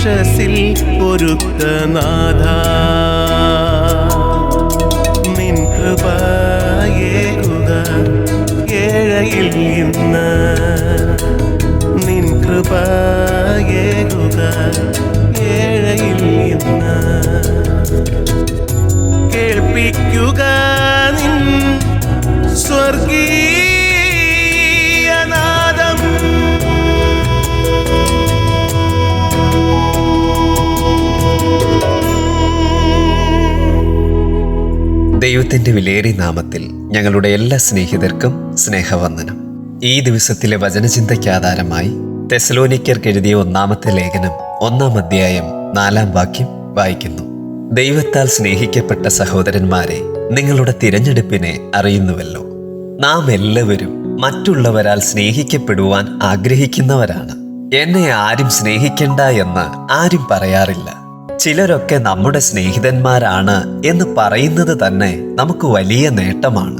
ഉഷസിൽ ഒരുത്ത നാഥ നിൻ കൃപയേകുക ഏഴയിൽ ഇന്ന് നിൻ കൃപയേകുക ഏഴയിൽ ഇന്ന് കേൾപ്പിക്കുക നിൻ സ്വർഗീയനാദം. ദൈവത്തിൻ്റെ വിലയേറിയ നാമത്തിൽ ഞങ്ങളുടെ എല്ലാ സ്നേഹിതർക്കും സ്നേഹവന്ദനം. ഈ ദിവസത്തിലെ വചനചിന്തയ്ക്ക് ആധാരമായി തെസലോനിക്കർക്ക് എഴുതിയ 1-ാമത്തെ ലേഖനം 1-ാം അധ്യായം 4-ാം വാക്യം വായിക്കുന്നു. ദൈവത്താൽ സ്നേഹിക്കപ്പെട്ട സഹോദരന്മാരെ, നിങ്ങളുടെ തിരഞ്ഞെടുപ്പിനെ അറിയുന്നുവല്ലോ. നാം എല്ലാവരും മറ്റുള്ളവരാൽ സ്നേഹിക്കപ്പെടുവാൻ ആഗ്രഹിക്കുന്നവരാണ്. എന്നെ ആരും സ്നേഹിക്കണ്ട എന്ന് ആരും പറയാറില്ല. ചിലരൊക്കെ നമ്മുടെ സ്നേഹിതന്മാരാണ് എന്ന് പറയുന്നത് തന്നെ നമുക്ക് വലിയ നേട്ടമാണ്.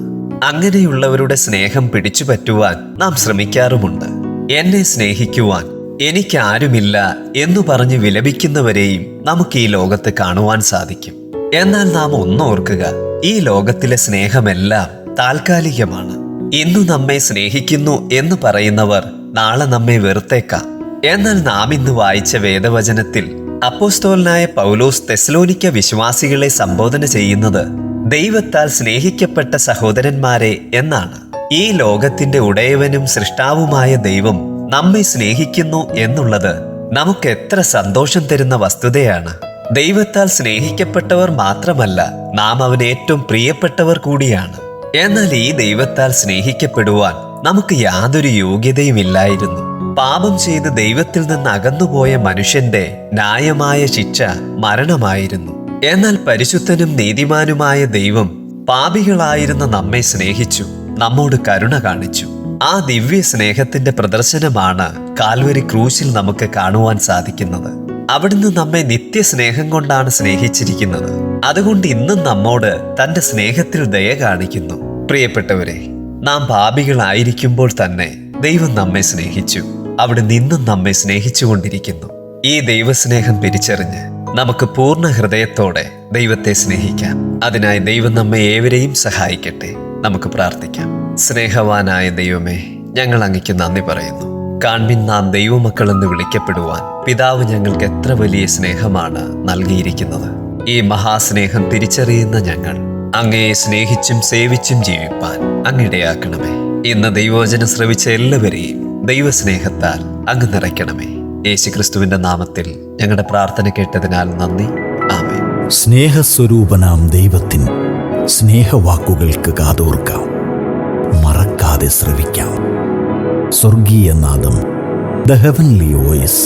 അങ്ങനെയുള്ളവരുടെ സ്നേഹം പിടിച്ചുപറ്റുവാൻ നാം ശ്രമിക്കാറുമുണ്ട്. എന്നെ സ്നേഹിക്കുവാൻ എനിക്കാരുമില്ല എന്നു പറഞ്ഞ് വിലപിക്കുന്നവരെയും നമുക്ക് ഈ ലോകത്ത് കാണുവാൻ സാധിക്കും. എന്നാൽ നാം ഒന്നോർക്കുക, ഈ ലോകത്തിലെ സ്നേഹമെല്ലാം താൽക്കാലികമാണ്. ഇന്നു നമ്മെ സ്നേഹിക്കുന്നു എന്ന് പറയുന്നവർ നാളെ നമ്മെ വെറുത്തേക്കാം. എന്നാൽ നാം ഇന്ന് വായിച്ച വേദവചനത്തിൽ അപ്പോസ്തലനായ പൗലോസ് തെസലോനിക്ക വിശ്വാസികളെ സംബോധന ചെയ്യുന്നത് ദൈവത്താൽ സ്നേഹിക്കപ്പെട്ട സഹോദരന്മാരെ എന്നാണ്. ഈ ലോകത്തിന്റെ ഉടയവനും സൃഷ്ടാവുമായ ദൈവം നമ്മെ സ്നേഹിക്കുന്നു എന്നുള്ളത് നമുക്ക് എത്ര സന്തോഷം തരുന്ന വസ്തുതയാണ്. ദൈവത്താൽ സ്നേഹിക്കപ്പെട്ടവർ മാത്രമല്ല, നാം അവന് ഏറ്റവും പ്രിയപ്പെട്ടവർ കൂടിയാണ്. എന്നാൽ ഈ ദൈവത്താൽ സ്നേഹിക്കപ്പെടുവാൻ നമുക്ക് യാതൊരു യോഗ്യതയുമില്ലായിരുന്നു. പാപം ചെയ്ത് ദൈവത്തിൽ നിന്ന് അകന്നുപോയ മനുഷ്യന്റെ ന്യായമായ ശിക്ഷ മരണമായിരുന്നു. എന്നാൽ പരിശുദ്ധനും നീതിമാനുമായ ദൈവം പാപികളായിരുന്ന നമ്മെ സ്നേഹിച്ചു, നമ്മോട് കരുണ കാണിച്ചു. ആ ദിവ്യ സ്നേഹത്തിന്റെ പ്രദർശനമാണ് കാൽവരി ക്രൂശിൽ നമുക്ക് കാണുവാൻ സാധിക്കുന്നത്. അവിടുന്ന് നമ്മെ നിത്യസ്നേഹം കൊണ്ടാണ് സ്നേഹിച്ചിരിക്കുന്നത്. അതുകൊണ്ട് ഇന്നും നമ്മോട് തന്റെ സ്നേഹത്തിൽ ദയ കാണിക്കുന്നു. പ്രിയപ്പെട്ടവരെ, നാം പാപികളായിരിക്കുമ്പോൾ തന്നെ ദൈവം നമ്മെ സ്നേഹിച്ചു. അവിടുന്ന് ഇന്നും നമ്മെ സ്നേഹിച്ചുകൊണ്ടിരിക്കുന്നു. ഈ ദൈവസ്നേഹം തിരിച്ചറിഞ്ഞ് നമുക്ക് പൂർണ്ണ ഹൃദയത്തോടെ ദൈവത്തെ സ്നേഹിക്കാം. അതിനായി ദൈവം നമ്മെ ഏവരെയും സഹായിക്കട്ടെ. നമുക്ക് പ്രാർത്ഥിക്കാം. സ്നേഹവാനായ ദൈവമേ, ഞങ്ങൾ അങ്ങയ്ക്ക് നന്ദി പറയുന്നു. കാൺമിൻ, നാം ദൈവമക്കളെന്ന് വിളിക്കപ്പെടുവാൻ പിതാവ് ഞങ്ങൾക്ക് എത്ര വലിയ സ്നേഹമാണ് നൽകിയിരിക്കുന്നത്. ഈ മഹാസ്നേഹം തിരിച്ചറിയുന്ന ഞങ്ങൾ അങ്ങയെ സ്നേഹിച്ചും സേവിച്ചും ജീവിപ്പാൻ അങ്ങിടയാക്കണമേ. ഇന്ന് ദൈവവചനം ശ്രവിച്ച എല്ലാവരെയും ദൈവസ്നേഹത്താൽ അങ്ങ് നിറയ്ക്കണമേ. യേശുക്രിസ്തുവിന്റെ നാമത്തിൽ ഞങ്ങളുടെ പ്രാർത്ഥന കേട്ടതിനാൽ നന്ദി. ആമേൻ. സ്നേഹസ്വരൂപനാം ദൈവത്തിൻ സ്നേഹവാക്കുകൾക്ക് കാതോർക്കാം, മറക്കാതെ ശ്രവിക്കാം. സ്വർഗീയനാദം, ദ ഹെവൻലി വോയിസ്.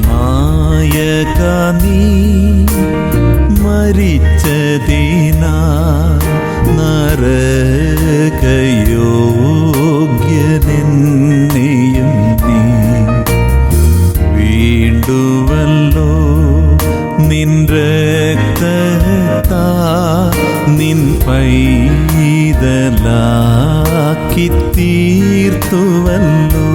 നായക നീ മരിച്ചതിനാ നരകയോഗ്യനെന്നെയും നീ വീണ്ടുവല്ലോ നിൻ രക്തത്താ നിൻ പൈതലാക്കി തീർത്തുവല്ലോ.